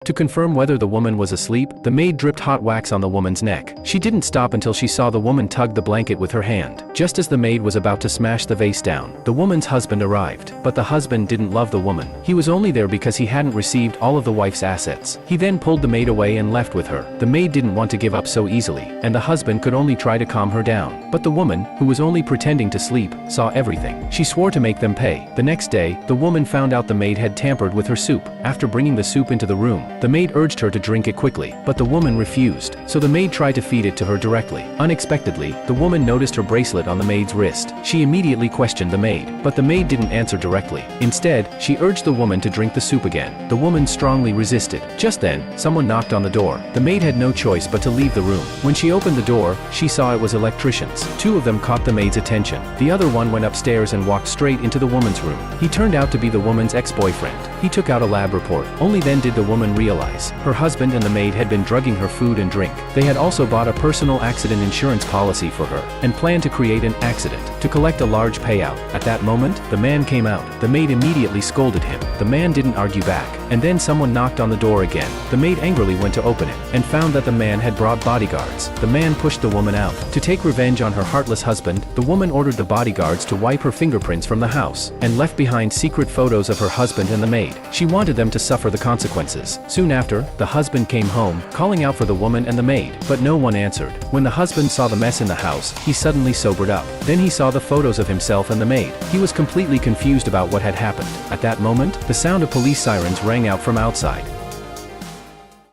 To confirm whether the woman was asleep, the maid dripped hot wax on the woman's neck. She didn't stop until she saw the woman tug the blanket with her hand. Just as the maid was about to smash the vase down, the woman's husband arrived. But the husband didn't love the woman. He was only there because he hadn't received all of the wife's assets. He then pulled the maid away and left with her. The maid didn't want to give up so easily, and the husband could only try to calm her down. But the woman, who was only pretending to sleep, saw everything. She swore to make them pay. The next day, the woman found out the maid had tampered with her soup. After bringing the soup into the room, the maid urged her to drink it quickly, but the woman refused. So the maid tried to feed it to her directly. Unexpectedly, the woman noticed her bracelet on the maid's wrist. She immediately questioned the maid, but the maid didn't answer directly. Instead, she urged the woman to drink the soup again. The woman strongly resisted. Just then, someone knocked on the door. The maid had no choice but to leave the room. When she opened the door, she saw it was electricians. Two of them caught the maid's attention. The other one went upstairs and walked straight into the woman's room. He turned out to be the woman's ex-boyfriend. He took out a lab report. Only then did the woman realize her husband and the maid had been drugging her food and drink. They had also bought a personal accident insurance policy for her, and planned to create an accident to collect a large payout. At that moment, the man came out. The maid immediately scolded him. The man didn't argue back, and then someone knocked on the door again. The maid angrily went to open it, and found that the man had brought bodyguards. The man pushed the woman out. To take revenge on her heartless husband, the woman ordered the bodyguards to wipe her fingerprints from the house, and left behind secret photos of her husband and the maid. She wanted them to suffer the consequences. Soon after, the husband came home, calling out for the woman and the maid, but no one answered. When the husband saw the mess in the house, he suddenly sobered up. Then he saw the photos of himself and the maid. He was completely confused about what had happened. At that moment, the sound of police sirens rang out from outside.